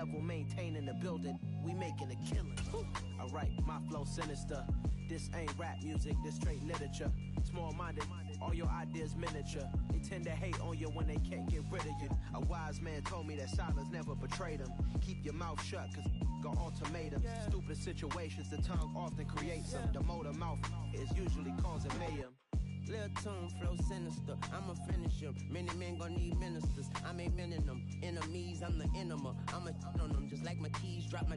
level, maintaining the building. We making a killing. Alright, my flow sinister. This ain't rap music, this straight literature. Small-minded, all your ideas miniature. They tend to hate on you when they can't get rid of you. A wise man told me that silence never betrayed him. Keep your mouth shut, cause got ultimatums. Stupid situations, the tongue often creates them. The motor mouth is usually causing mayhem. Lil' tune, flow sinister, I'ma finish him. Many men gon' need ministers, I ain't mending them. Enemies, I'm the enema, I'ma on them. Just like my keys, drop my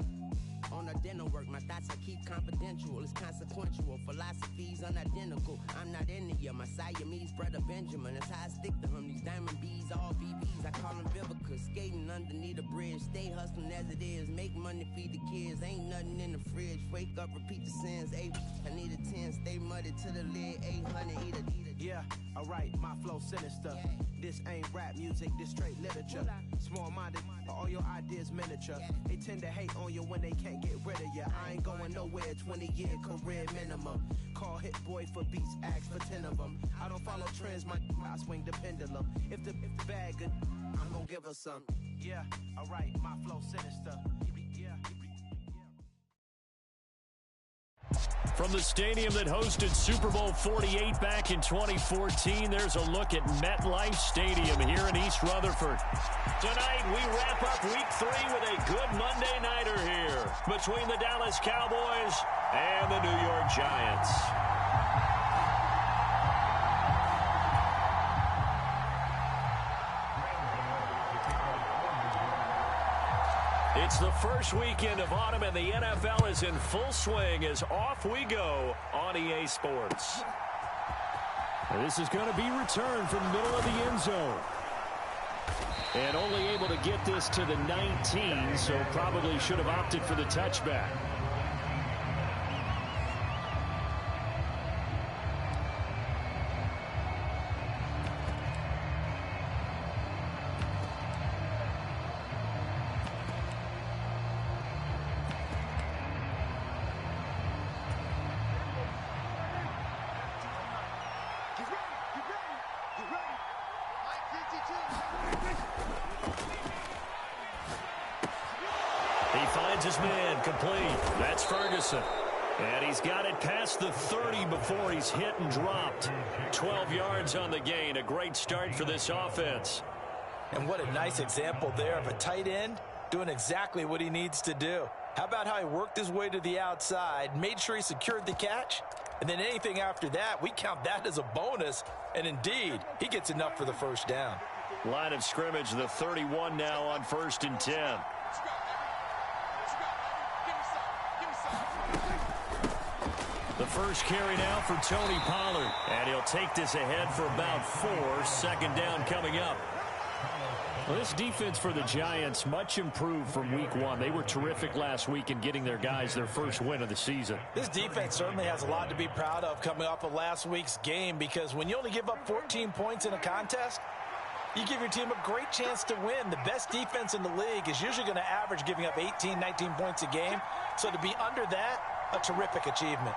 on our dinner work. My thoughts I keep confidential, it's consequential. Philosophies unidentical, I'm not into you. My Siamese brother Benjamin, that's how I stick to him. These diamond bees, all BBs, I call them Vivica. Skating underneath a bridge, stay hustling as it is. Make money, feed the kids, ain't nothing in the fridge. Wake up, repeat the sins, 8, I need a 10. Stay muddy to the lid, 800, eat a. Yeah, alright, my flow sinister. This ain't rap music, this straight literature. Small-minded, all your ideas miniature. They tend to hate on you when they can't get rid of you. I ain't going nowhere, 20-year career minimum. Call Hit Boy for beats, ask for 10 of them. I don't follow trends, I swing the pendulum. If the bag good, I'm gonna give her some. Yeah, alright, my flow sinister. From the stadium that hosted Super Bowl 48 back in 2014, there's a look at MetLife Stadium here in East Rutherford. Tonight, we wrap up Week 3 with a good Monday nighter here between the Dallas Cowboys and the New York Giants. It's the first weekend of autumn, and the NFL is in full swing as off we go on EA Sports. And this is going to be returned from the middle of the end zone. And only able to get this to the 19, so probably should have opted for the touchback. He finds his man complete. That's Ferguson. And he's got it past the 30 before he's hit and dropped. 12 yards on the gain. A great start for this offense. And what a nice example there of a tight end doing exactly what he needs to do. How about how he worked his way to the outside, made sure he secured the catch, and then anything after that, we count that as a bonus. And indeed, he gets enough for the first down. Line of scrimmage, the 31 now on 1st and 10. The first carry now for Tony Pollard. And he'll take this ahead for about 4. 2nd down coming up. Well, this defense for the Giants, much improved from Week 1. They were terrific last week in getting their guys their first win of the season. This defense certainly has a lot to be proud of coming off of last week's game, because when you only give up 14 points in a contest, you give your team a great chance to win. The best defense in the league is usually going to average giving up 18, 19 points a game. So to be under that, a terrific achievement.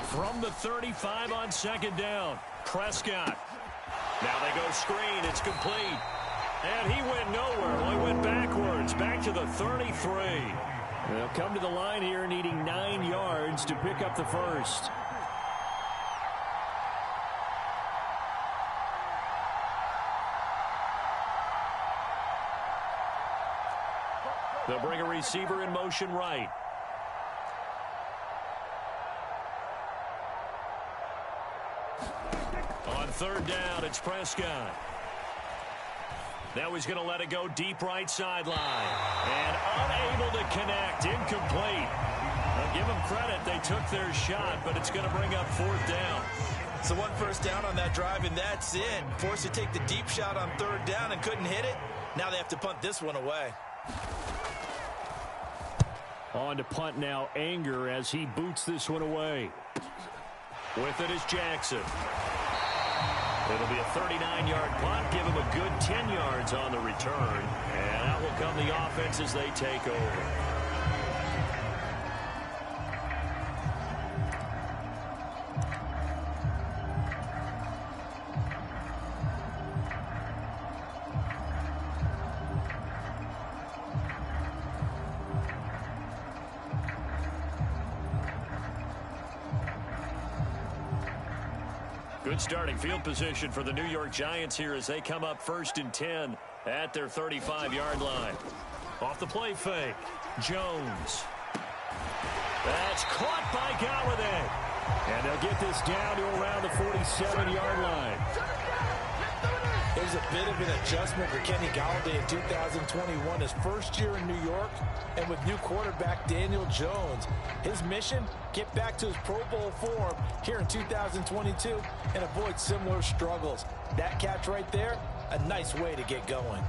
From the 35 on 2nd down, Prescott. Now they go screen. It's complete. And he went nowhere. Well, he went backwards, back to the 33. They'll come to the line here needing 9 yards to pick up the first. They'll bring a receiver in motion right. On 3rd down, it's Prescott. Now he's going to let it go deep right sideline. And unable to connect, incomplete. I'll give them credit, they took their shot, but it's going to bring up 4th down. So 1 first down on that drive, and that's it. Forced to take the deep shot on 3rd down and couldn't hit it. Now they have to punt this one away. On to punt now, Anger, as he boots this one away. With it is Jackson. It'll be a 39-yard punt. Give him a good 10 yards on the return. And out will come the offense as they take over. Good starting field position for the New York Giants here as they come up 1st and 10 at their 35-yard line. Off the play fake, Jones. That's caught by Galladay. And they'll get this down to around the 47-yard line. There's a bit of an adjustment for Kenny Galladay in 2021, his first year in New York, and with new quarterback Daniel Jones. His mission, get back to his Pro Bowl form here in 2022 and avoid similar struggles. That catch right there, a nice way to get going.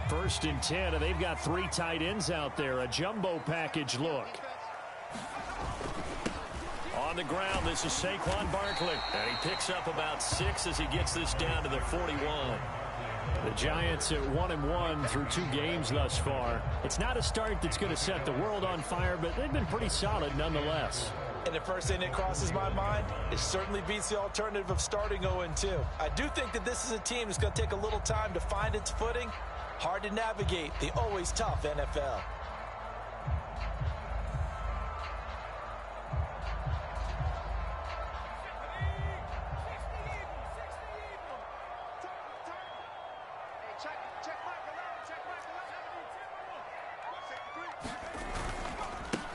First and 10, and they've got 3 tight ends out there. A jumbo package look. On the ground, this is Saquon Barkley. And he picks up about 6 as he gets this down to the 41. The Giants at 1-1 through 2 games thus far. It's not a start that's going to set the world on fire, but they've been pretty solid nonetheless. And the first thing that crosses my mind, it certainly beats the alternative of starting 0-2. I do think that this is a team that's going to take a little time to find its footing. Hard to navigate the always tough NFL.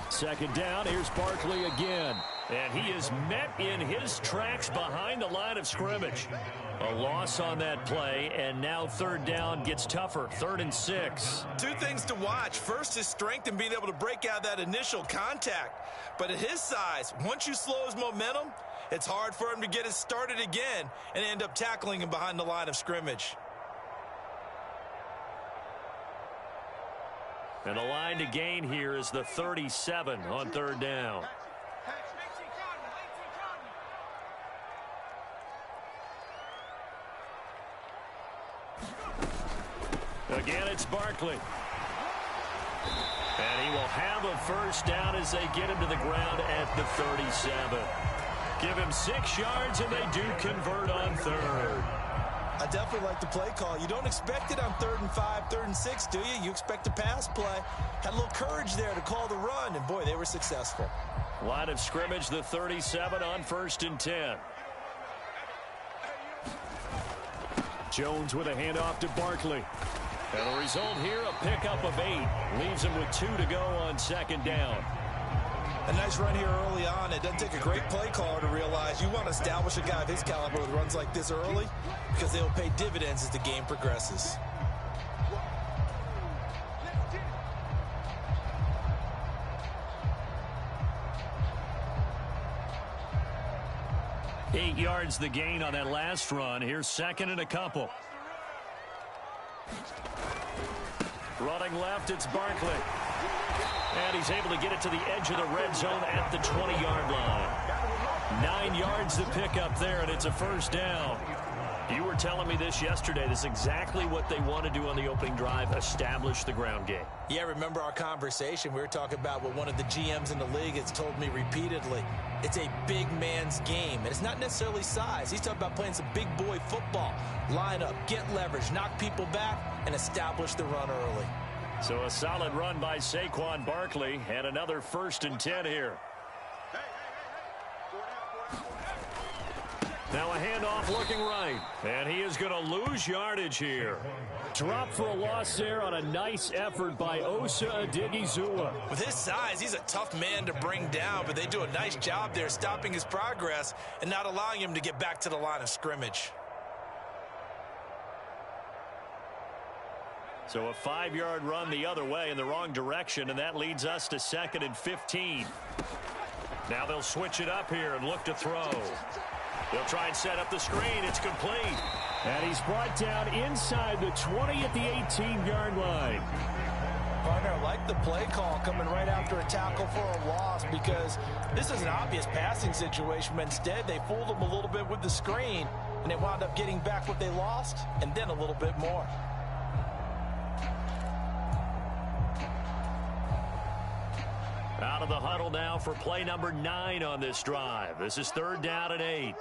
Second down, here's Barkley again. And he is met in his tracks behind the line of scrimmage. A loss on that play, and now 3rd down gets tougher. 3rd and 6. 2 things to watch. First, his strength in being able to break out that initial contact. But at his size, once you slow his momentum, it's hard for him to get it started again and end up tackling him behind the line of scrimmage. And the line to gain here is the 37 on 3rd down. Again, it's Barkley. And he will have a first down as they get him to the ground at the 37. Give him 6 yards, and they do convert on 3rd. I definitely like the play call. You don't expect it on 3rd and 5, 3rd and 6, do you? You expect a pass play. Had a little courage there to call the run, and boy, they were successful. Line of scrimmage, the 37 on 1st and 10. Jones with a handoff to Barkley. And the result here, a pickup of 8. Leaves him with 2 to go on 2nd down. A nice run here early on. It doesn't take a great play caller to realize you want to establish a guy of his caliber with runs like this early because they will pay dividends as the game progresses. Eight yards the gain on that last run. Here's 2nd and a couple. Running left, it's Barkley. And he's able to get it to the edge of the red zone at the 20-yard line. 9 yards to pick up there, and it's a first down. You were telling me this yesterday. This is exactly what they want to do on the opening drive, establish the ground game. Yeah, remember our conversation. We were talking about what one of the GMs in the league has told me repeatedly. It's a big man's game, and it's not necessarily size. He's talking about playing some big boy football. Line up, get leverage, knock people back, and establish the run early. So a solid run by Saquon Barkley, and another 1st and 10 here. Now a handoff looking right, and he is going to lose yardage here. Drop for a loss there on a nice effort by Osa Odighizuwa. With his size, he's a tough man to bring down, but they do a nice job there stopping his progress and not allowing him to get back to the line of scrimmage. So a 5-yard run the other way in the wrong direction, and that leads us to 2nd and 15. Now they'll switch it up here and look to throw. They'll try and set up the screen. It's complete. And he's brought down inside the 20 at the 18-yard line. Partner, I like the play call coming right after a tackle for a loss because this is an obvious passing situation, but instead they fooled him a little bit with the screen, and they wound up getting back what they lost and then a little bit more. Out of the huddle now for play number 9 on this drive. This is 3rd down and 8.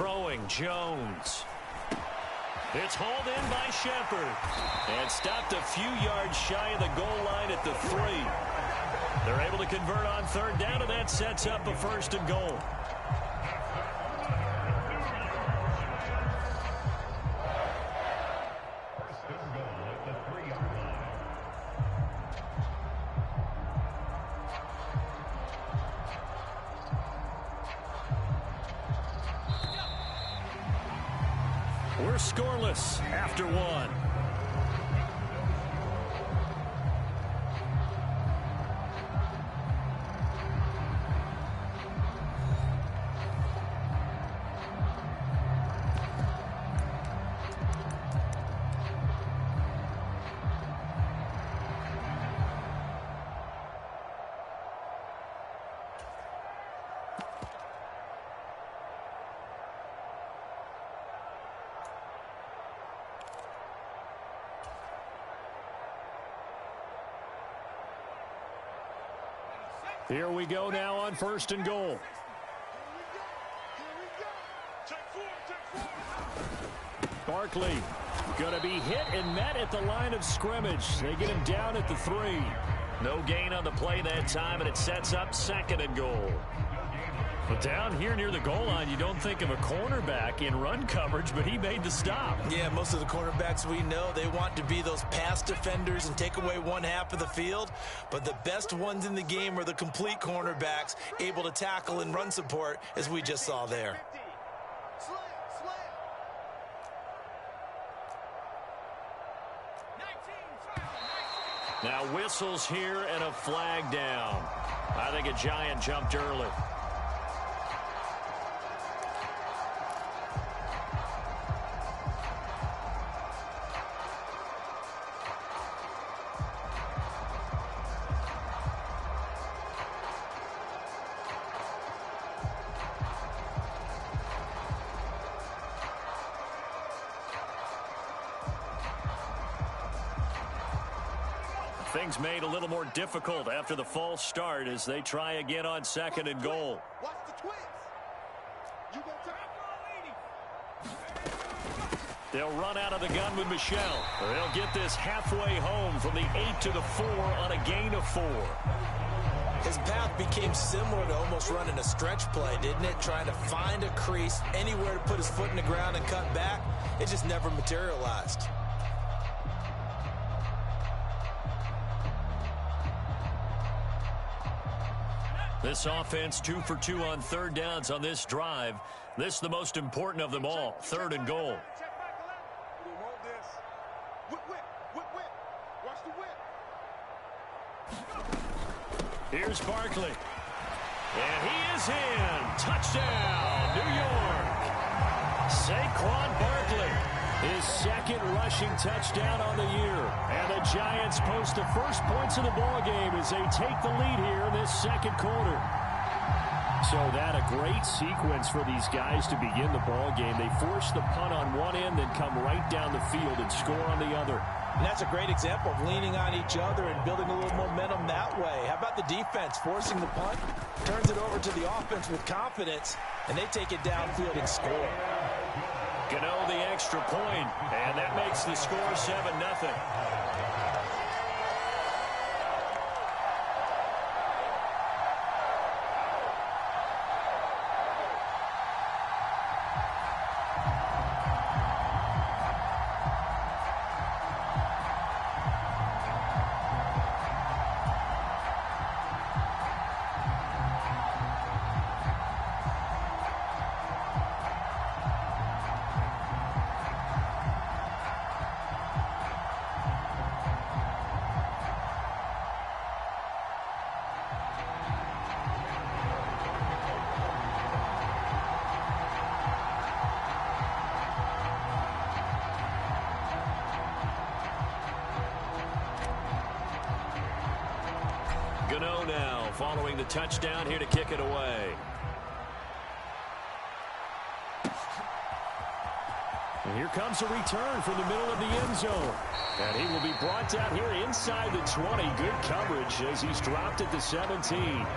Throwing, Jones. It's hauled in by Shepard. And stopped a few yards shy of the goal line at the 3. They're able to convert on third down, and that sets up a 1st and goal. We're scoreless after 1. Here we go now on 1st and goal. Barkley going to be hit and met at the line of scrimmage. They get him down at the 3. No gain on the play that time, and it sets up 2nd and goal. But down here near the goal line, you don't think of a cornerback in run coverage, but he made the stop. Yeah, most of the cornerbacks we know, they want to be those pass defenders and take away one half of the field. But the best ones in the game are the complete cornerbacks, able to tackle and run support, as we just saw there. Now whistles here and a flag down. I think a Giant jumped early. Things made a little more difficult after the false start as they try again on 2nd and goal. Watch the twins. You go They'll run out of the gun with Michel. They'll get this halfway home from the 8 to the 4 on a gain of 4. His path became similar to almost running a stretch play, didn't it? Trying to find a crease, anywhere to put his foot in the ground and cut back. It just never materialized. This offense 2 for 2 on 3rd downs on this drive. This is the most important of them all, 3rd and goal. Here's Barkley. And he is in. Touchdown, New York. Saquon Barkley, his 2nd rushing touchdown on the year. And the Giants post the first points of the ball game as they take the lead here in this 2nd quarter. So that a great sequence for these guys to begin the ball game. They force the punt on one end, then come right down the field and score on the other. And that's a great example of leaning on each other and building a little momentum that way. How about the defense forcing the punt, turns it over to the offense with confidence, and they take it downfield and score. Gano the extra point, and that makes the score 7-0. Gano now following the touchdown here to kick it away. And here comes a return from the middle of the end zone. And he will be brought down here inside the 20. Good coverage as he's dropped at the 17.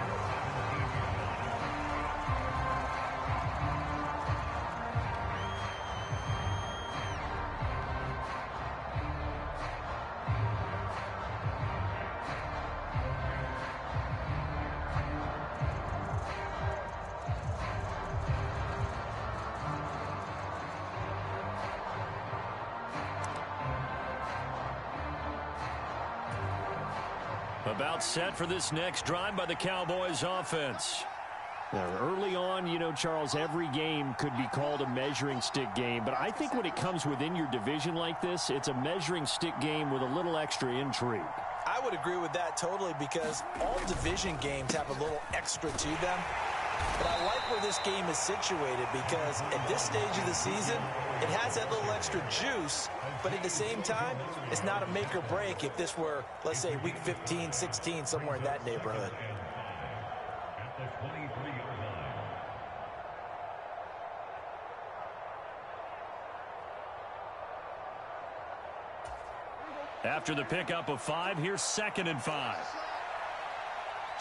About set for this next drive by the Cowboys offense. Now, early on, you know, Charles, every game could be called a measuring stick game. But I think when it comes within your division like this, it's a measuring stick game with a little extra intrigue. I would agree with that totally because all division games have a little extra to them. But I like where this game is situated because at this stage of the season, it has that little extra juice. But at the same time, it's not a make or break if this were, let's say, week 15, 16, somewhere in that neighborhood. After the pickup of 5, here's 2nd and 5.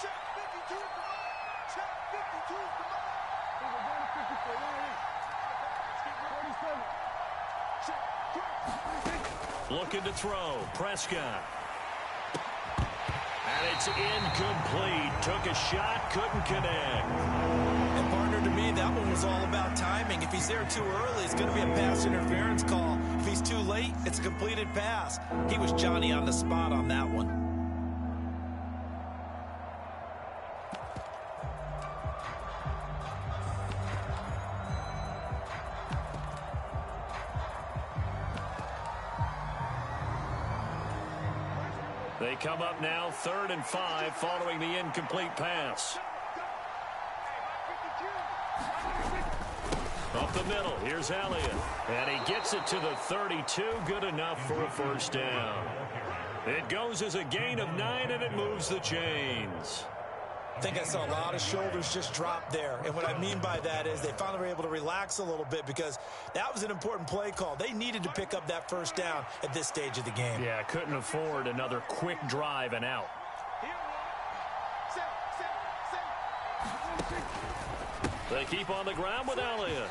Check 52, come on. Check 52, come on. Looking to throw. Prescott. And it's incomplete. Took a shot, couldn't connect. And partner, to me, that one was all about timing. If he's there too early, it's going to be a pass interference call. If he's too late, it's a completed pass. He was Johnny on the spot on that one. They come up now 3rd and 5 following the incomplete pass. Up the middle, here's Elliott. And he gets it to the 32, good enough for a first down. It goes as a gain of 9, and it moves the chains. I think I saw a lot of shoulders just drop there. And what I mean by that is they finally were able to relax a little bit because that was an important play call. They needed to pick up that first down at this stage of the game. Yeah, couldn't afford another quick drive and out. They keep on the ground with Elliott.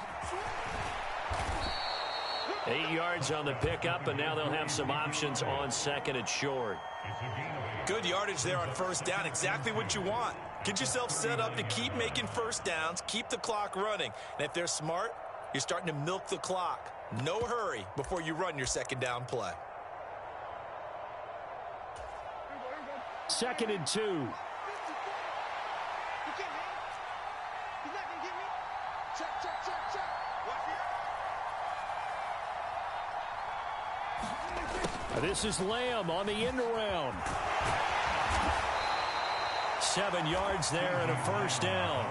8 yards on the pickup, and now they'll have some options on 2nd and short. Good yardage there on first down. Exactly what you want. Get yourself set up to keep making first downs, keep the clock running. And if they're smart, you're starting to milk the clock. No hurry before you run your 2nd down play. 2nd and 2. This is Lamb on the end around. 7 yards there and a first down.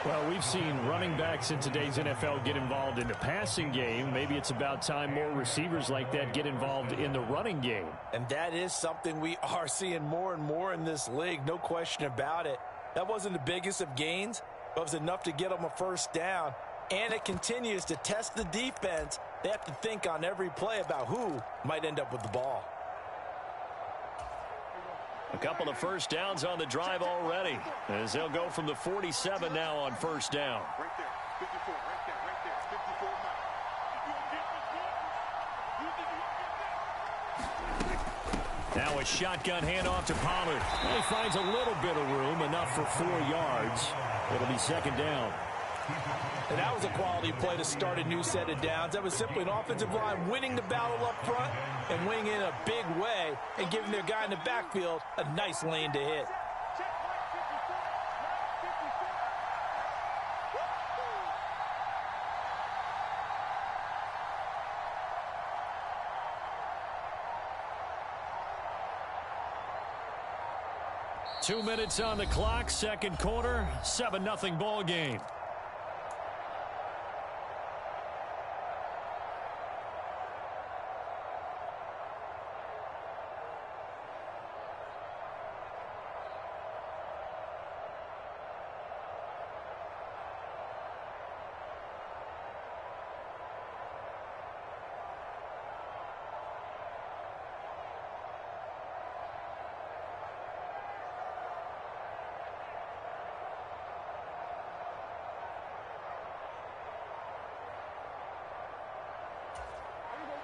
Well, we've seen running backs in today's NFL get involved in the passing game. Maybe it's about time more receivers like that get involved in the running game. And that is something we are seeing more and more in this league, no question about it. That wasn't the biggest of gains, but it was enough to get them a first down. And it continues to test the defense. They have to think on every play about who might end up with the ball. A couple of first downs on the drive already, as they'll go from the 47 now on first down. Right there, 54, right there, 54 now. Now a shotgun handoff to Pollard. He finds a little bit of room, enough for 4 yards. It'll be 2nd down. And that was a quality play to start a new set of downs. That was simply an offensive line winning the battle up front and winning in a big way and giving their guy in the backfield a nice lane to hit. Two minutes on the clock, 2nd quarter, 7-0 ball game.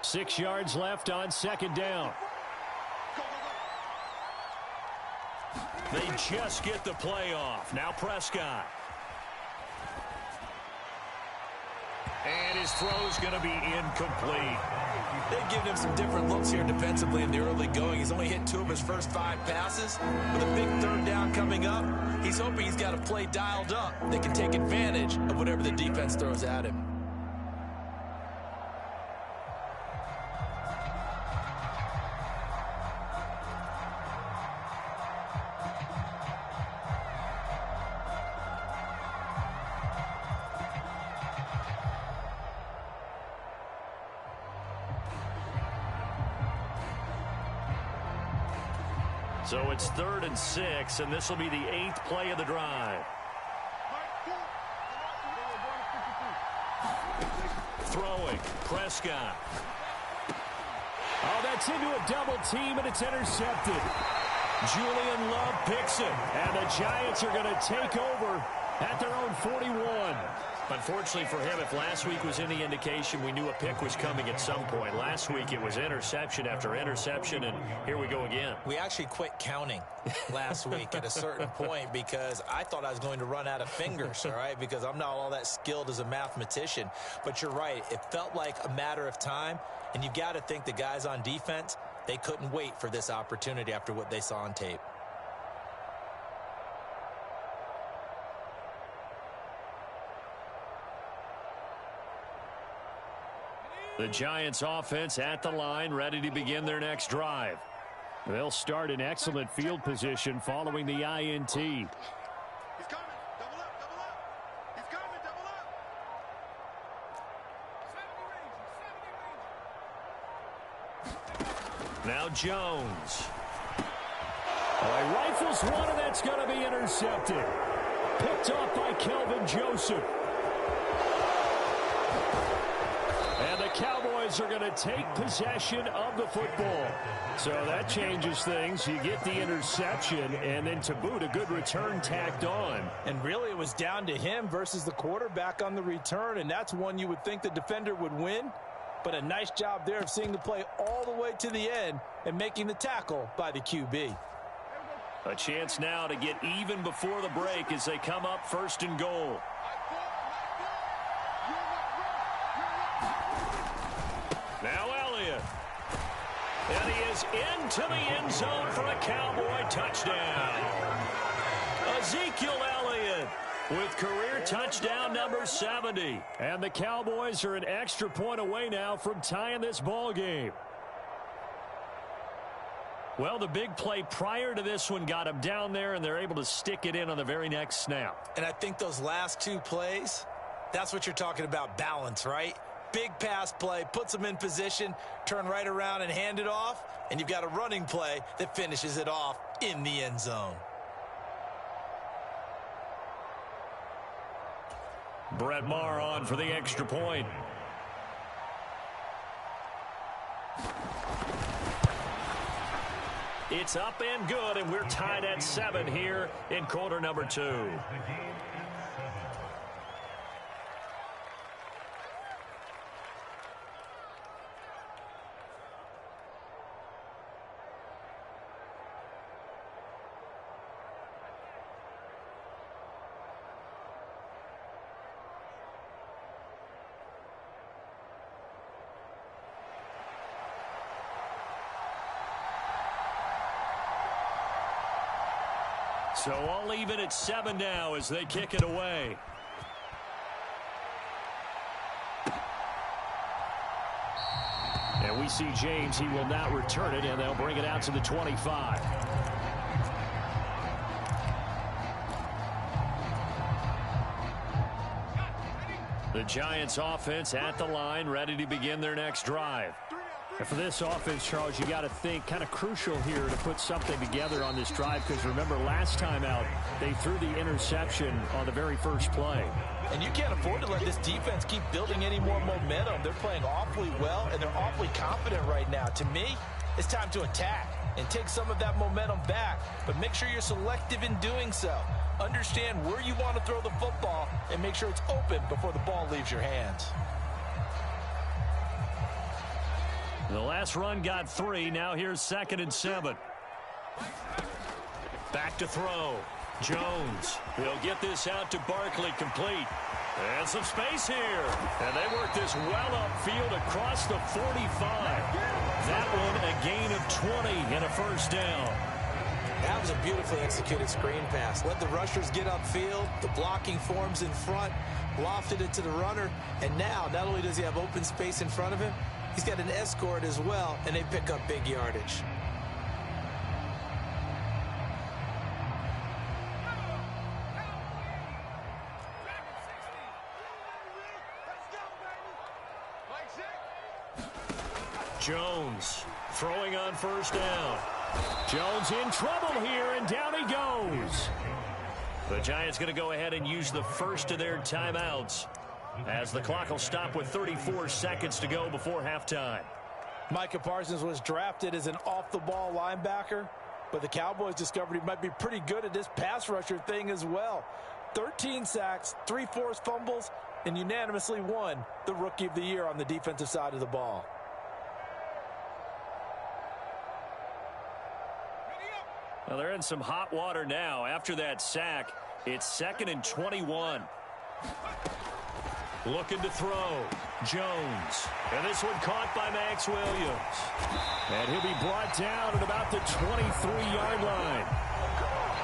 Six yards left on 2nd down. They just get the play off. Now Prescott. And his throw's going to be incomplete. They've given him some different looks here defensively in the early going. He's only hit 2 of his first 5 passes. With a big 3rd down coming up, he's hoping he's got a play dialed up that can take advantage of whatever the defense throws at him. So it's 3rd and 6, and this will be the 8th play of the drive. Throwing, Prescott. Oh, that's into a double team, and it's intercepted. Julian Love picks it, and the Giants are going to take over at their own 41. Unfortunately for him, if last week was any indication, we knew a pick was coming at some point. Last week it was interception after interception, and here we go again. We actually quit counting last week at a certain point because I thought I was going to run out of fingers, all right, because I'm not all that skilled as a mathematician. But you're right. It felt like a matter of time, and you've got to think the guys on defense, they couldn't wait for this opportunity after what they saw on tape. The Giants offense at the line, ready to begin their next drive. They'll start in excellent field position following the INT. He's coming. Double up, double up. He's coming, double up. 70 range. Now Jones. Oh, he rifles one, and that's going to be intercepted. Picked off by Kelvin Joseph. And the Cowboys are going to take possession of the football. So that changes things. You get the interception, and then to boot, a good return tacked on. And really, it was down to him versus the quarterback on the return, and that's one you would think the defender would win. But a nice job there of seeing the play all the way to the end and making the tackle by the QB. A chance now to get even before the break as they come up 1st and goal. Now Elliott. And he is into the end zone for a Cowboy touchdown. Ezekiel Elliott with career touchdown number 70. And the Cowboys are an extra point away now from tying this ball game. Well, the big play prior to this one got them down there, and they're able to stick it in on the very next snap. And I think those last 2 plays, that's what you're talking about, balance, right? Big pass play, puts them in position, turn right around and hand it off, and you've got a running play that finishes it off in the end zone. Brett Maher on for the extra point. It's up and good, and we're tied at 7 here in quarter number 2. So all even at 7 now as they kick it away. And we see James. He will not return it, and they'll bring it out to the 25. The Giants offense at the line, ready to begin their next drive. And for this offense, Charles, you got to think kind of crucial here to put something together on this drive, because remember last time out they threw the interception on the very first play. And you can't afford to let this defense keep building any more momentum. They're playing awfully well, and they're awfully confident right now. To me, it's time to attack and take some of that momentum back, but make sure you're selective in doing so. Understand where you want to throw the football and make sure it's open before the ball leaves your hands. The last run got 3. Now here's 2nd and 7. Back to throw. Jones. They'll get this out to Barkley, complete. And some space here. And they work this well upfield across the 45. That one a gain of 20 and a first down. That was a beautifully executed screen pass. Let the rushers get upfield. The blocking forms in front. Lofted it to the runner. And now, not only does he have open space in front of him, he's got an escort as well, and they pick up big yardage. Jones throwing on first down. Jones in trouble here, and down he goes. The Giants going to go ahead and use the first of their timeouts as the clock will stop with 34 seconds to go before halftime. Micah Parsons was drafted as an off-the-ball linebacker, but the Cowboys discovered he might be pretty good at this pass rusher thing as well. 13 sacks, 3 forced fumbles, and unanimously won the Rookie of the Year on the defensive side of the ball. Well, they're in some hot water now. After that sack, it's 2nd and 21. Looking to throw. Jones. And this one caught by Max Williams. And he'll be brought down at about the 23-yard line.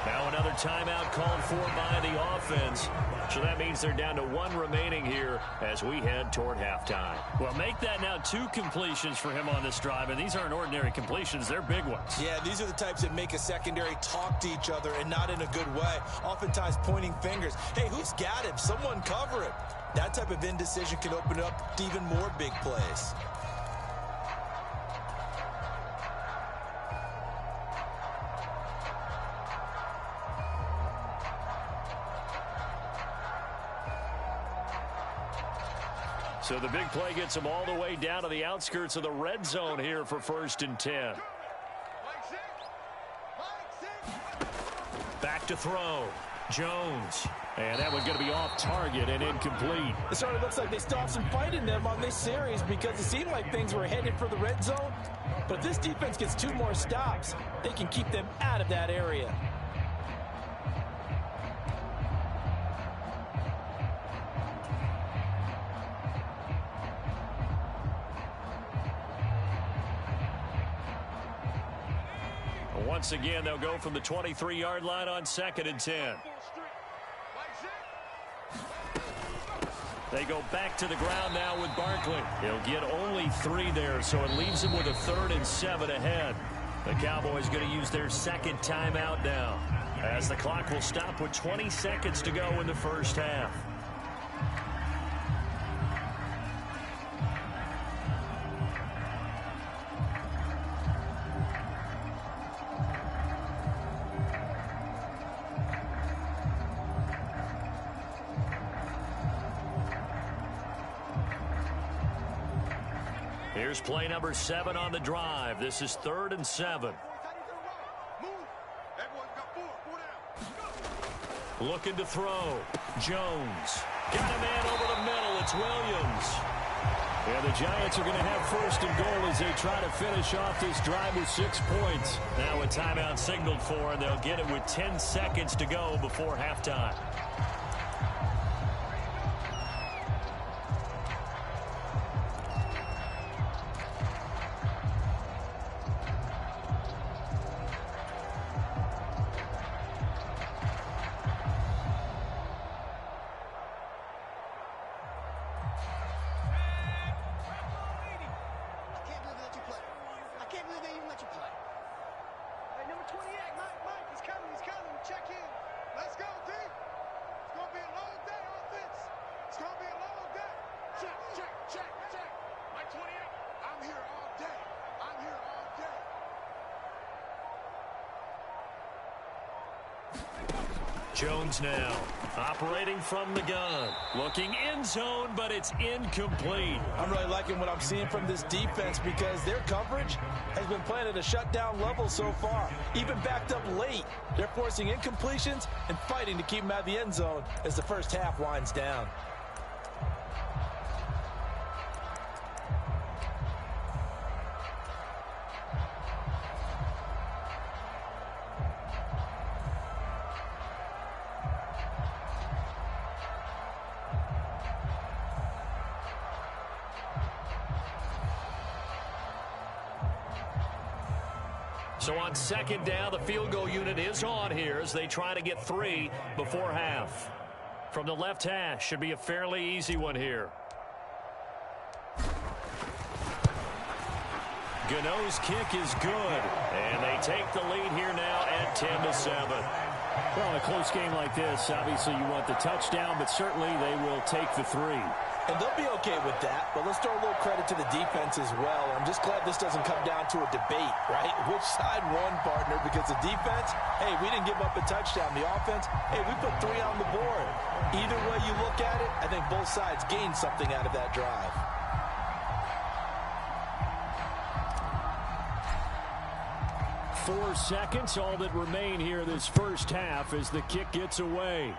Now another timeout called for by the offense. So that means they're down to 1 remaining here as we head toward halftime. Well, make that now 2 completions for him on this drive, and these aren't ordinary completions. They're big ones. Yeah, these are the types that make a secondary talk to each other and not in a good way. Oftentimes pointing fingers. Hey, who's got him? Someone cover him. That type of indecision can open up to even more big plays. So the big play gets them all the way down to the outskirts of the red zone here for 1st and 10. Back to throw. Jones. And that one's going to be off target and incomplete. It sort of looks like they still have some fight in them on this series because it seemed like things were headed for the red zone. But if this defense gets 2 more stops, they can keep them out of that area. Once again, they'll go from the 23-yard line on 2nd and 10. They go back to the ground now with Barkley. He'll get only 3 there, so it leaves him with a 3rd and 7 ahead. The Cowboys going to use their 2nd timeout now as the clock will stop with 20 seconds to go in the first half. Here's play number 7 on the drive. This is 3rd and 7. Looking to throw. Jones. Got a man over the middle. It's Williams. And the Giants are going to have 1st and goal as they try to finish off this drive with 6 points. Now a timeout signaled for, and they'll get it with 10 seconds to go before halftime. Jones now operating from the gun. Looking end zone, but it's incomplete. I'm really liking what I'm seeing from this defense because their coverage has been playing at a shutdown level so far. Even backed up late, they're forcing incompletions and fighting to keep them out of the end zone as the first half winds down. So on second down, the field goal unit is on here as they try to get 3 before half. From the left hash, should be a fairly easy one here. Gano's kick is good, and they take the lead here now at 10-7. Well, in a close game like this, obviously you want the touchdown, but certainly they will take the 3. And they'll be okay with that, but let's throw a little credit to the defense as well. I'm just glad this doesn't come down to a debate, right? Which side won, partner? Because the defense, hey, we didn't give up a touchdown. The offense, hey, we put 3 on the board. Either way you look at it, I think both sides gained something out of that drive. Four seconds, all that remain here this first half as the kick gets away.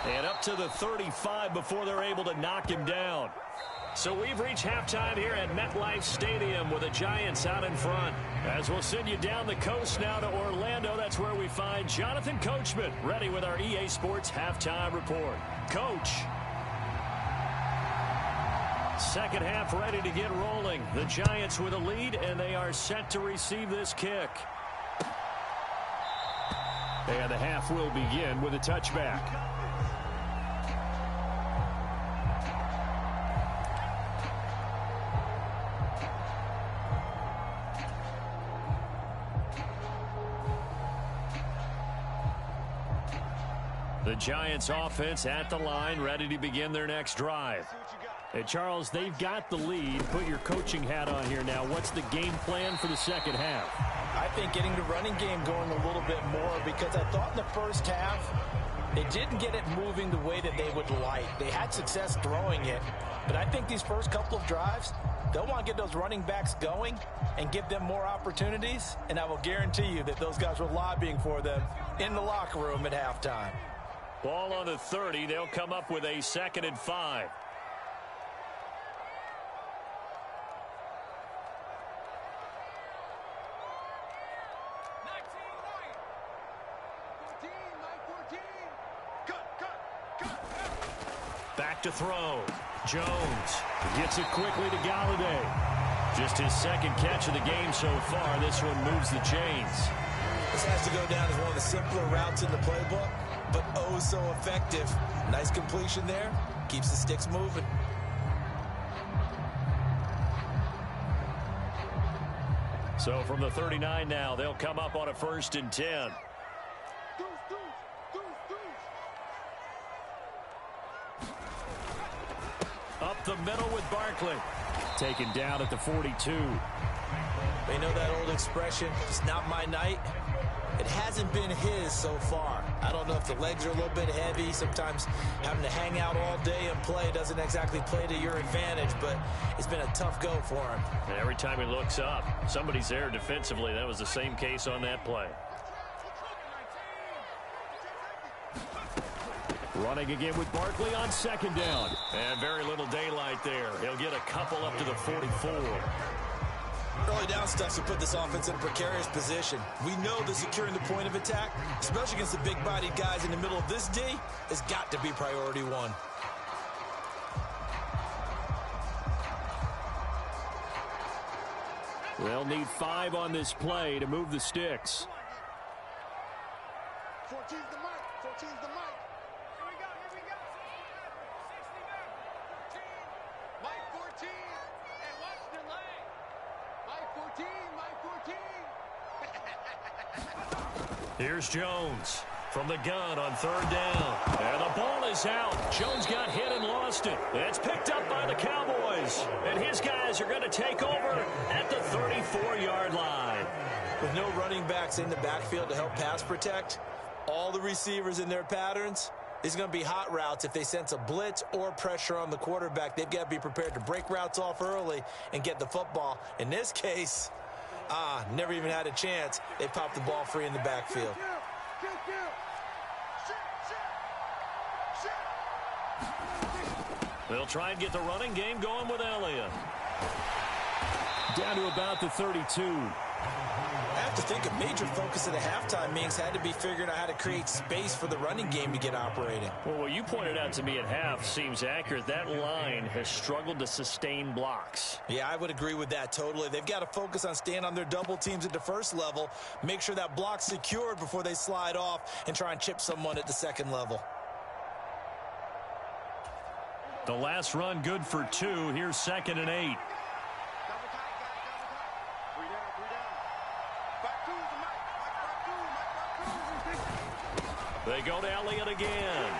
And up to the 35 before they're able to knock him down. So we've reached halftime here at MetLife Stadium with the Giants out in front. As we'll send you down the coast now to Orlando, that's where we find Jonathan Coachman ready with our EA Sports halftime report. Coach. Second half ready to get rolling. The Giants with a lead, and they are set to receive this kick. And the half will begin with a touchback. The Giants offense at the line, ready to begin their next drive. Hey, Charles, they've got the lead. Put your coaching hat on here now. What's the game plan for the second half? I think getting the running game going a little bit more, because I thought in the first half they didn't get it moving the way that they would like. They had success throwing it, but I think these first couple of drives, they'll want to get those running backs going and give them more opportunities, and I will guarantee you that those guys were lobbying for them in the locker room at halftime. Ball on the 30. They'll come up with a 2nd and 5. Back to throw. Jones gets it quickly to Galladay. Just his second catch of the game so far. This one moves the chains. This has to go down as one of the simpler routes in the playbook, but oh so effective. Nice completion there. Keeps the sticks moving. So from the 39 now, they'll come up on a 1st and 10. Up the middle with Barkley. Taken down at the 42. They know that old expression, it's not my night. It hasn't been his so far. I don't know if the legs are a little bit heavy. Sometimes having to hang out all day and play doesn't exactly play to your advantage, but it's been a tough go for him. And every time he looks up, somebody's there defensively. That was the same case on that play. Running again with Barkley on 2nd down. And very little daylight there. He'll get a couple up to the 44. Early down stuff to put this offense in a precarious position. We know that securing the point of attack, especially against the big-bodied guys in the middle of this D, has got to be priority one. They'll need 5 on this play to move the sticks. 14's the mic. 14's the mic. Here we go. Mike 14. And what's delay? Mike 14. Here's Jones from the gun on 3rd down. And the ball is out. Jones got hit and lost it. It's picked up by the Cowboys. And his Cowboys are going to take over at the 34-yard line. With no running backs in the backfield to help pass protect, all the receivers in their patterns, it's going to be hot routes. If they sense a blitz or pressure on the quarterback, they've got to be prepared to break routes off early and get the football. In this case, never even had a chance. They popped the ball free in the backfield. They'll try and get the running game going with Elliott. Down to about the 32. I have to think a major focus of the halftime meetings had to be figuring out how to create space for the running game to get operating. Well, what you pointed out to me at half seems accurate. That line has struggled to sustain blocks. Yeah, I would agree with that totally. They've got to focus on staying on their double teams at the first level, make sure that block's secured before they slide off and try and chip someone at the second level. The last run good for 2. Here's 2nd and 8. They go to Elliott again.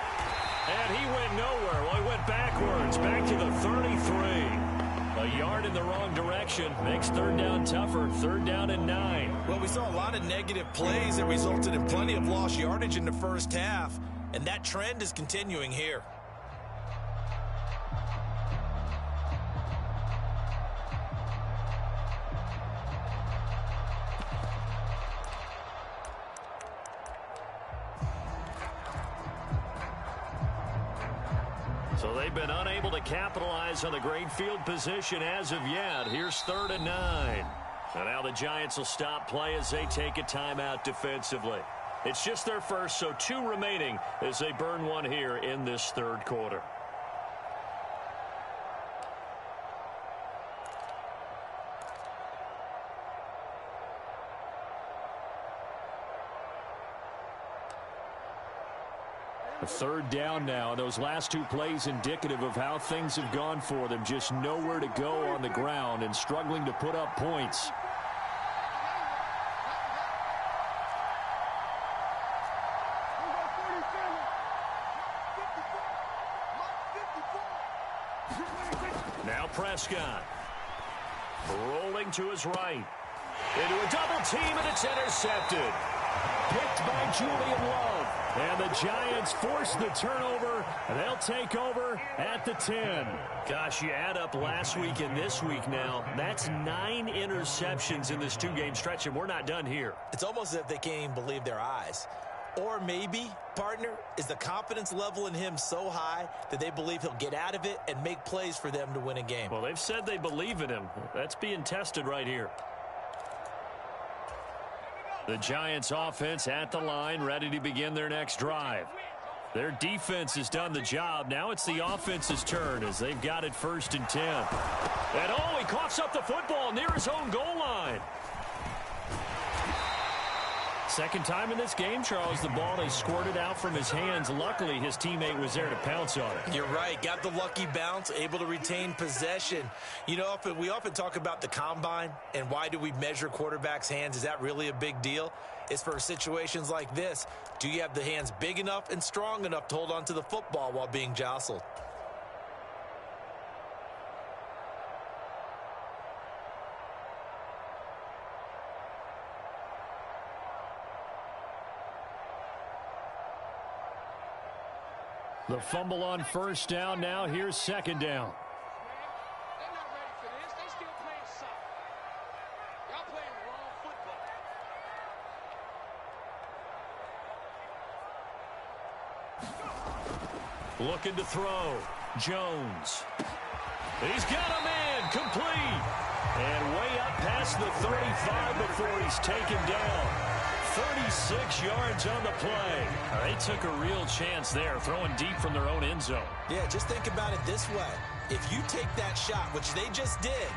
And he went nowhere. Well, he went backwards, back to the 33. A yard in the wrong direction makes 3rd down tougher. 3rd down and 9. Well, we saw a lot of negative plays that resulted in plenty of lost yardage in the first half, and that trend is continuing here. So they've been unable to capitalize on the great field position as of yet. Here's 3rd and 9. And now the Giants will stop play as they take a timeout defensively. It's just their first, so 2 remaining as they burn one here in this 3rd quarter. A 3rd down now. Those last 2 plays indicative of how things have gone for them. Just nowhere to go on the ground and struggling to put up points. Now Prescott. Rolling to his right. Into a double team, and it's intercepted. Picked by Julian Love. And the Giants force the turnover. They'll take over at the 10. Gosh, you add up last week and this week now. That's 9 interceptions in this 2-game stretch, and we're not done here. It's almost as if they can't even believe their eyes. Or maybe, partner, is the confidence level in him so high that they believe he'll get out of it and make plays for them to win a game. Well, they've said they believe in him. That's being tested right here. The Giants offense at the line, ready to begin their next drive. Their defense has done the job. Now it's the offense's turn as they've got it 1st and 10. And he coughs up the football near his own goal line. Second time in this game, Charles, the ball they squirted out from his hands. Luckily, his teammate was there to pounce on it. You're right. Got the lucky bounce, able to retain possession. You know, we often talk about the combine and why do we measure quarterbacks' hands. Is that really a big deal? It's for situations like this. Do you have the hands big enough and strong enough to hold on to the football while being jostled? The fumble on 1st down. Now here's 2nd down. They're not ready for this. They still playing soccer. Y'all playing wrong football. Looking to throw. Jones. He's got a man. Complete. And way up past the 35 before he's taken down. 36 yards on the play. They took a real chance there, throwing deep from their own end zone. Yeah, just think about it this way. If you take that shot, which they just did,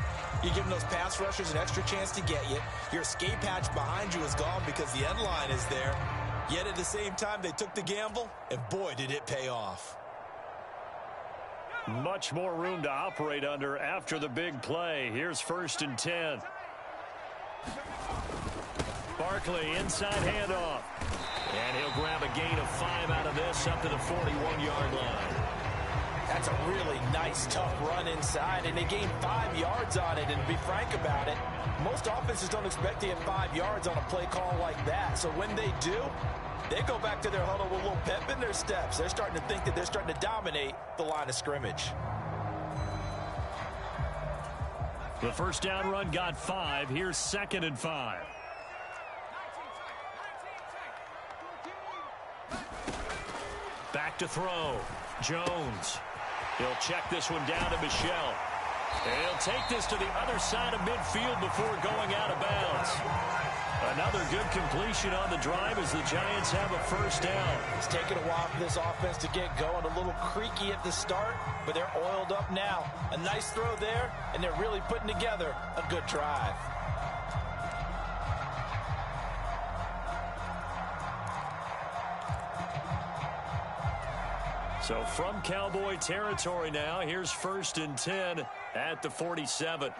you're giving those pass rushers an extra chance to get you. Your escape hatch behind you is gone because the end line is there. Yet at the same time, they took the gamble, and boy, did it pay off. Much more room to operate under after the big play. Here's 1st and 10. Barkley, inside handoff. And he'll grab a gain of 5 out of this up to the 41-yard line. That's a really nice, tough run inside, and they gained 5 yards on it. And to be frank about it, most offenses don't expect to get 5 yards on a play call like that. So when they do, they go back to their huddle with a little pep in their steps. They're starting to think that they're starting to dominate the line of scrimmage. The first down run got 5. Here's 2nd and 5. Back to throw. Jones. He'll check this one down to Michel. And he'll take this to the other side of midfield before going out of bounds. Another good completion on the drive as the Giants have a first down. It's taken a while for this offense to get going. A little creaky at the start, but they're oiled up now. A nice throw there, and they're really putting together a good drive. So from Cowboy territory now, here's 1st and 10 at the 47.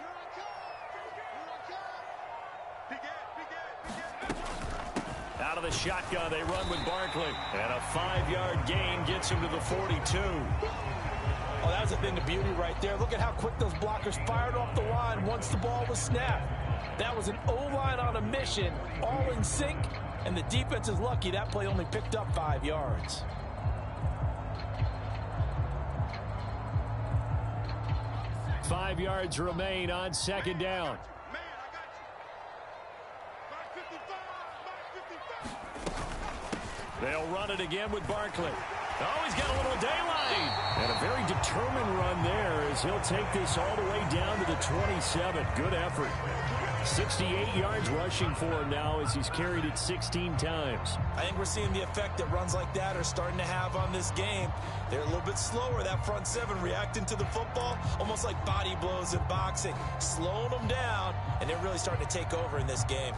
Out of the shotgun, they run with Barkley. And a 5-yard gain gets him to the 42. Oh, that's a thing of beauty right there. Look at how quick those blockers fired off the line once the ball was snapped. That was an O-line on a mission, all in sync, and the defense is lucky that play only picked up 5 yards. Five yards remain on 2nd down. They'll run it again with Barkley. Oh, he's got a little daylight. And a very determined run there as he'll take this all the way down to the 27. Good effort. 68 yards rushing for him now as he's carried it 16 times. I think we're seeing the effect that runs like that are starting to have on this game. They're a little bit slower, that front seven, reacting to the football, almost like body blows in boxing, slowing them down, and they're really starting to take over in this game.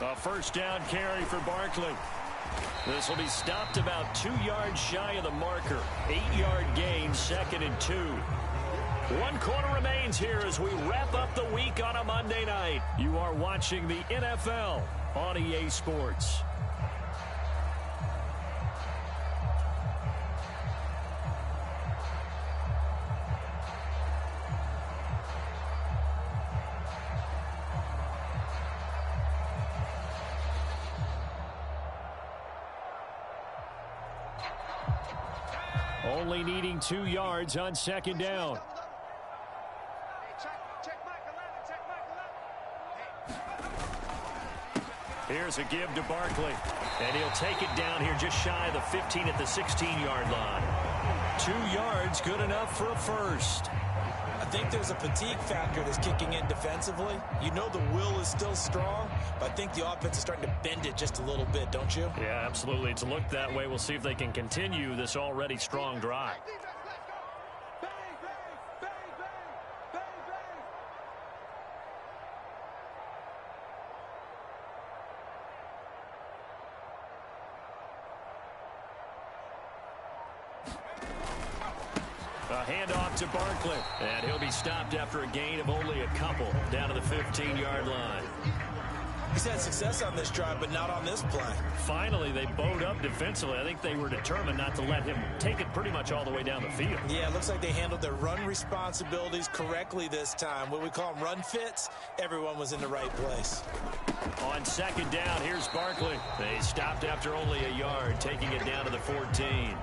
A first down carry for Barkley. This will be stopped about 2 yards shy of the marker. 8-yard gain, 2nd and 2. 1 quarter remains here as we wrap up the week on a Monday night. You are watching the NFL on EA Sports. Only needing 2 yards on 2nd down. Here's a give to Barkley. And he'll take it down here just shy of the 15 at the 16-yard line. 2 yards, good enough for a first. I think there's a fatigue factor that's kicking in defensively. You know the will is still strong, but I think the offense is starting to bend it just a little bit, don't you? Yeah, absolutely. It's looked that way. We'll see if they can continue this already strong drive. A handoff to Barkley. And he'll be stopped after a gain of only a couple down to the 15-yard line. He's had success on this drive, but not on this play. Finally, they bowed up defensively. I think they were determined not to let him take it pretty much all the way down the field. Yeah, it looks like they handled their run responsibilities correctly this time. What we call them run fits, everyone was in the right place. On 2nd down, here's Barkley. They stopped after only a yard, taking it down to the 14.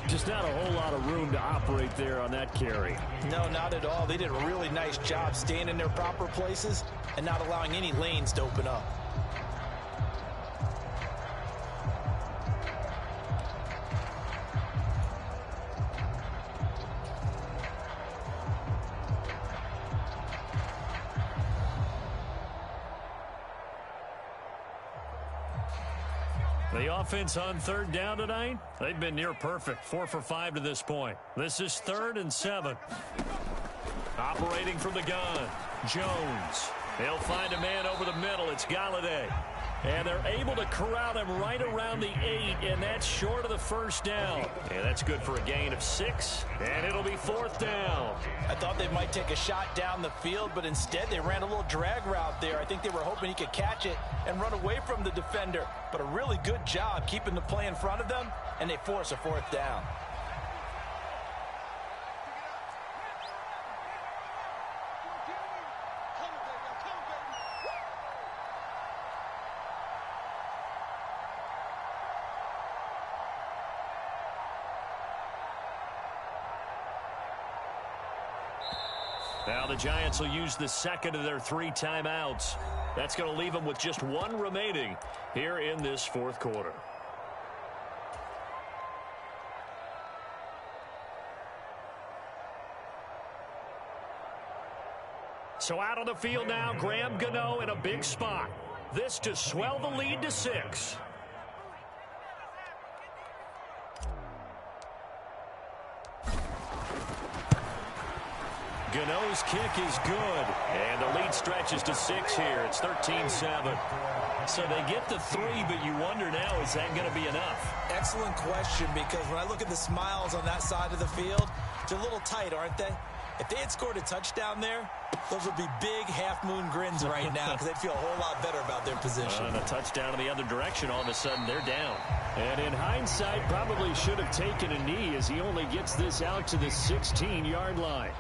Just not a whole lot of room to operate there on that carry. No, not at all. They did a really nice job staying in their proper places and not allowing any lanes to open up. The offense on 3rd down tonight, they've been near perfect. 4 for 5 to this point. This is 3rd and 7. Operating from the gun, Jones. They'll find a man over the middle. It's Galladay. And they're able to corral him right around the 8, and that's short of the first down. And that's good for a gain of 6, and it'll be 4th down. I thought they might take a shot down the field, but instead they ran a little drag route there. I think they were hoping he could catch it and run away from the defender. But a really good job keeping the play in front of them, and they force a 4th down. Now the Giants will use the second of their 3 timeouts. That's going to leave them with just 1 remaining here in this 4th quarter. So out on the field now, Graham Gano in a big spot. This to swell the lead to 6. Gano's kick is good. And the lead stretches to 6 here. It's 13-7. So they get the 3, but you wonder now, is that going to be enough? Excellent question, because when I look at the smiles on that side of the field, they're a little tight, aren't they? If they had scored a touchdown there, those would be big half-moon grins right now because they'd feel a whole lot better about their position. And a touchdown in the other direction, all of a sudden they're down. And in hindsight, probably should have taken a knee as he only gets this out to the 16-yard line.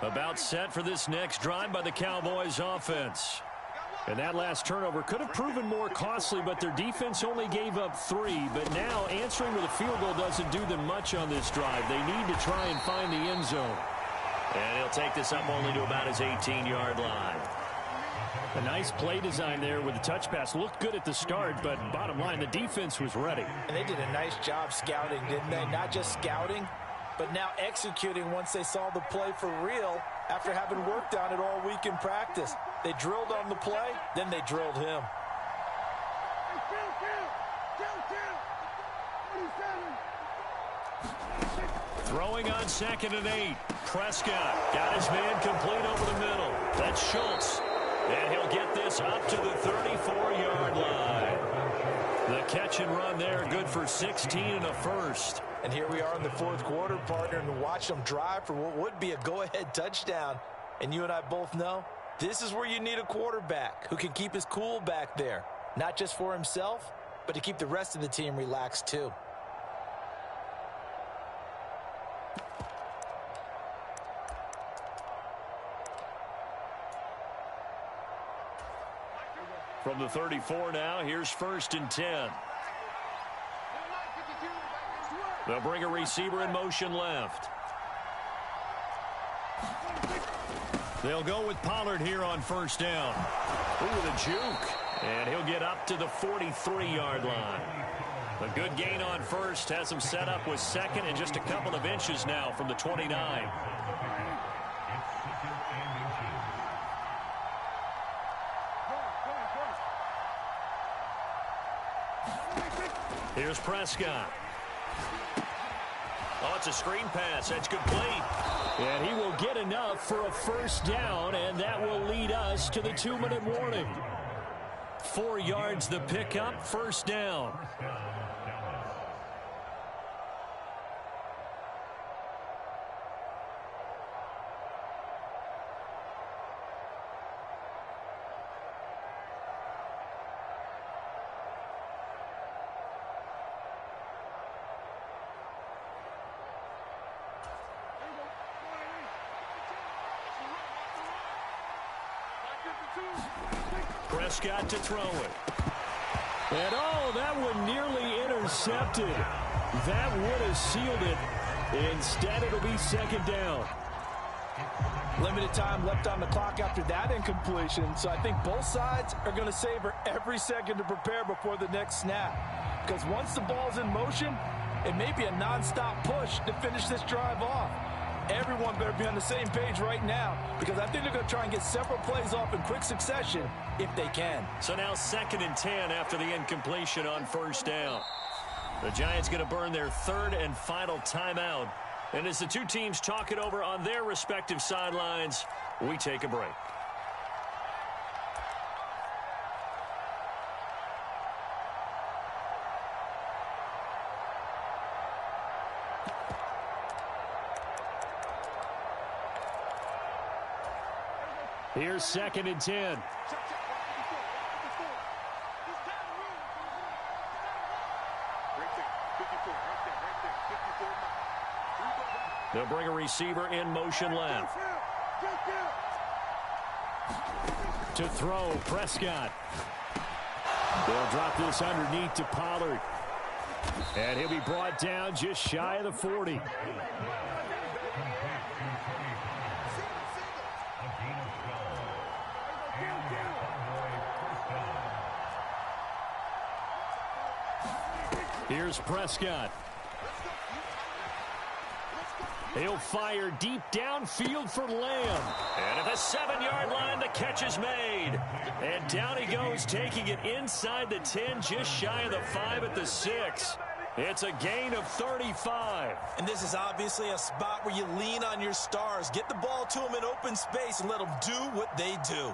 About set for this next drive by the Cowboys offense. And that last turnover could have proven more costly, but their defense only gave up 3. But now answering with a field goal doesn't do them much on this drive. They need to try and find the end zone. And he'll take this up only to about his 18-yard line. A nice play design there with the touch pass. Looked good at the start, but bottom line, the defense was ready. And they did a nice job scouting, didn't they? Not just scouting, but now executing once they saw the play for real after having worked on it all week in practice. They drilled on the play, then they drilled him. Throwing on 2nd and 8. Prescott got his man complete over the middle. That's Schultz. And he'll get this up to the 34-yard line. The catch and run there, good for 16 and a first. And here we are in the 4th quarter, partner, and watch them drive for what would be a go-ahead touchdown. And you and I both know this is where you need a quarterback who can keep his cool back there, not just for himself, but to keep the rest of the team relaxed too. From the 34 now, here's 1st and 10. They'll bring a receiver in motion left. They'll go with Pollard here on 1st down. Ooh, the juke. And he'll get up to the 43-yard line. A good gain on 1st has him set up with 2nd and just a couple of inches now from the 29. Here's Prescott. Oh, it's a screen pass. That's complete. And he will get enough for a 1st down, and that will lead us to the 2-minute warning. 4 yards the pickup, 1st down. Prescott to throw it. And oh, that one nearly intercepted. That would have sealed it. Instead, it'll be 2nd down. Limited time left on the clock after that incompletion, so I think both sides are going to savor every second to prepare before the next snap. Because once the ball's in motion, it may be a nonstop push to finish this drive off. Everyone better be on the same page right now because I think they're going to try and get several plays off in quick succession if they can. So now 2nd and 10 after the incompletion on first down. The Giants going to burn their 3rd and final timeout. And as the two teams talk it over on their respective sidelines, we take a break. Here's 2nd and 10. They'll bring a receiver in motion left. To throw, Prescott. They'll drop this underneath to Pollard. And he'll be brought down just shy of the 40. Here's Prescott. He'll fire deep downfield for Lamb. And at the 7-yard line, the catch is made. And down he goes, taking it inside the 10, just shy of the 5 at the 6. It's a gain of 35. And this is obviously a spot where you lean on your stars. Get the ball to them in open space and let them do what they do.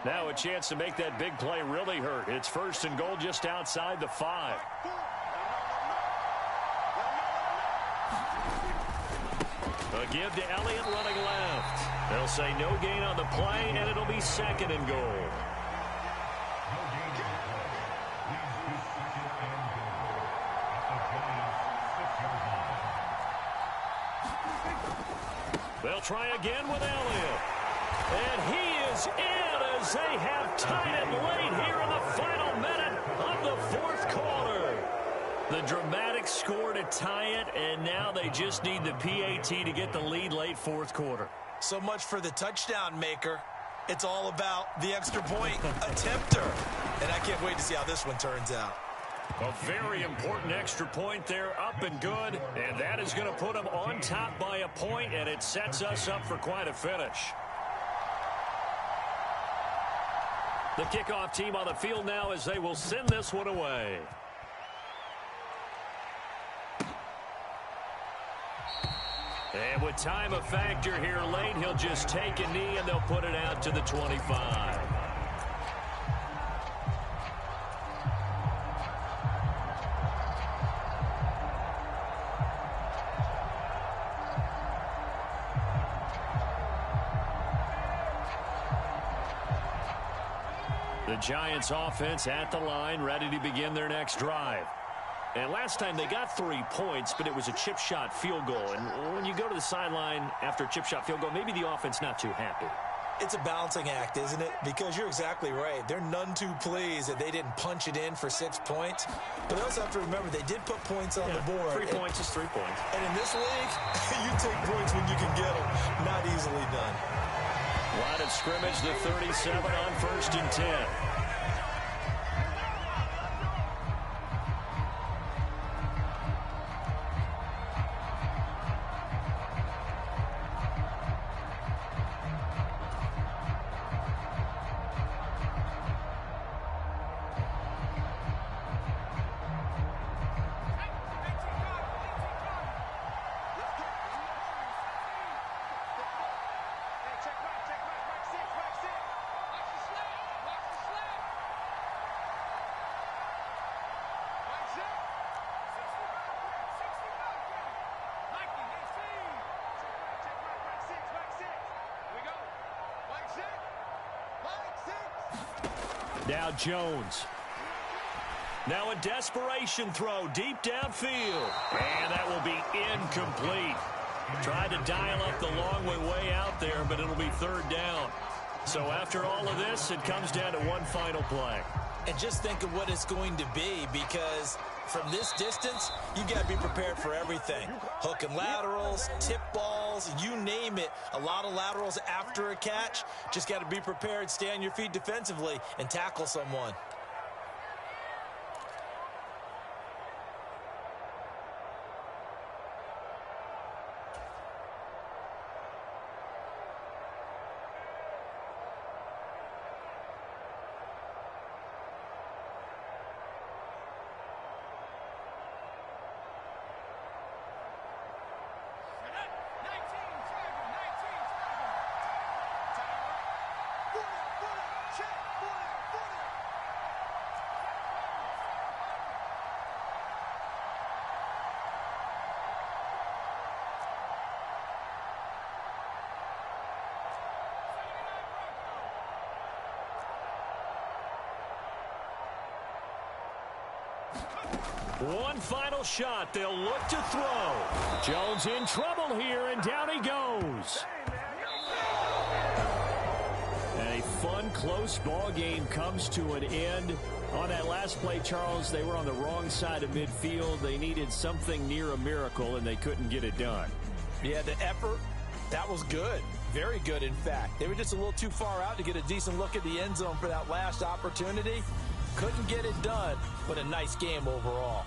Now a chance to make that big play really hurt. It's 1st and goal just outside the 5. A give to Elliott running left. They'll say no gain on the play, and it'll be 2nd and goal. They'll try again with Elliott. And he is in as they have tied it late here in the final minute of the 4th quarter. The dramatic score to tie it, and now they just need the PAT to get the lead late 4th quarter. So much for the touchdown maker. It's all about the extra point attempter. And I can't wait to see how this one turns out. A very important extra point there, up and good. And that is going to put them on top by a point, and it sets us up for quite a finish. The kickoff team on the field now as they will send this one away. And with time a factor here late, he'll just take a knee and they'll put it out to the 25. The Giants offense at the line, ready to begin their next drive. And last time they got 3 points, but it was a chip shot field goal. And when you go to the sideline after a chip shot field goal, maybe the offense not too happy. It's a balancing act, isn't it? Because you're exactly right. They're none too pleased that they didn't punch it in for 6 points. But they also have to remember they did put points on the board. 3 points is 3 points. And in this league, you take points when you can get them. Not easily done. Line of scrimmage, the 37 on 1st and 10. Now Jones. Now a desperation throw deep downfield. And that will be incomplete. Tried to dial up the long way out there, but it'll be third down. So after all of this, it comes down to one final play. And just think of what it's going to be, because from this distance, you got to be prepared for everything. Hook and laterals, tip balls, you name it. A lot of laterals after a catch. Just got to be prepared, stay on your feet defensively, and tackle someone. One final shot. They'll look to throw. Jones in trouble here, and down he goes. A fun, close ball game comes to an end. On that last play, Charles, they were on the wrong side of midfield. They needed something near a miracle, and they couldn't get it done. Yeah, the effort, that was good. Very good, in fact. They were just a little too far out to get a decent look at the end zone for that last opportunity. Couldn't get it done, but a nice game overall.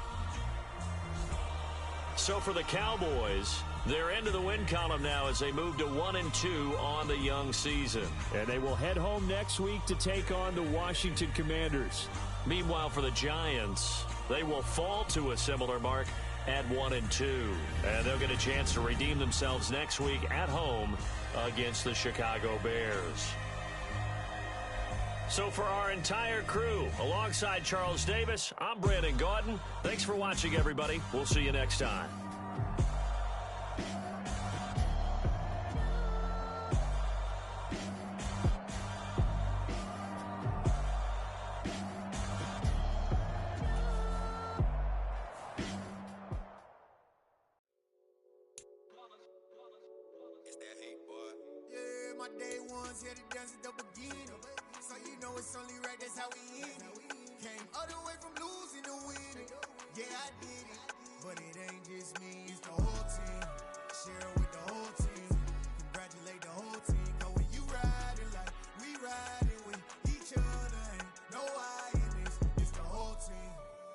So for the Cowboys, they're into the win column now as they move to 1-2 on the young season. And they will head home next week to take on the Washington Commanders. Meanwhile, for the Giants, they will fall to a similar mark at 1-2. And they'll get a chance to redeem themselves next week at home against the Chicago Bears. So for our entire crew, alongside Charles Davis, I'm Brandon Gaudin. Thanks for watching, everybody. We'll see you next time. It's that hate, boy. Yeah, my day ones here to dance at the beginning. So you know it's only right, that's how we end it. Came all the way from losing to winning. Yeah, I did it. But it ain't just me, it's the whole team. Share it with the whole team. Congratulate the whole team. Cause when you riding like we riding with each other, ain't no I in this. It's the whole team.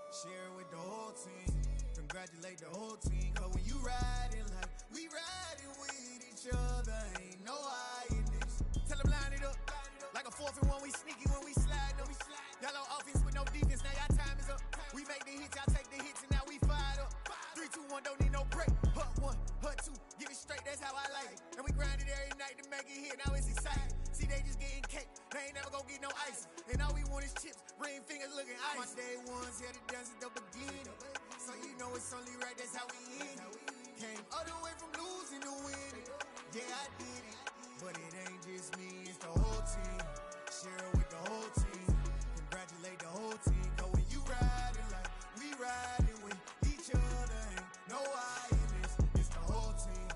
Share it with the whole team. Congratulate the whole team. Cause when you riding like we riding with each other, ain't no I in this. Tell them line it up. Like a 4th and 1, we sneaky when we slide them. Yellow offense with no defense, now y'all time is up. We make the hits, y'all take the hits, and now we fired up. 3, 2, 1, don't need no break. Hut 1, hut 2, give it straight, that's how I like it. And we grind it every night to make it hit, now it's exciting. See, they just getting cake, they ain't never gonna get no ice. And all we want is chips, ring fingers looking ice. My day ones here to dance at the beginning. So you know it's only right, that's how we end it. Came all the way from losing to winning. Yeah, I did it. But it ain't just me, it's the whole team. Share it with the whole team. Congratulate the whole team. Cause when you riding like we riding with each other, ain't no I in this. It's the whole team.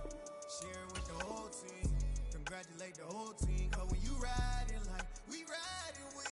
Share it with the whole team. Congratulate the whole team. Cause when you ride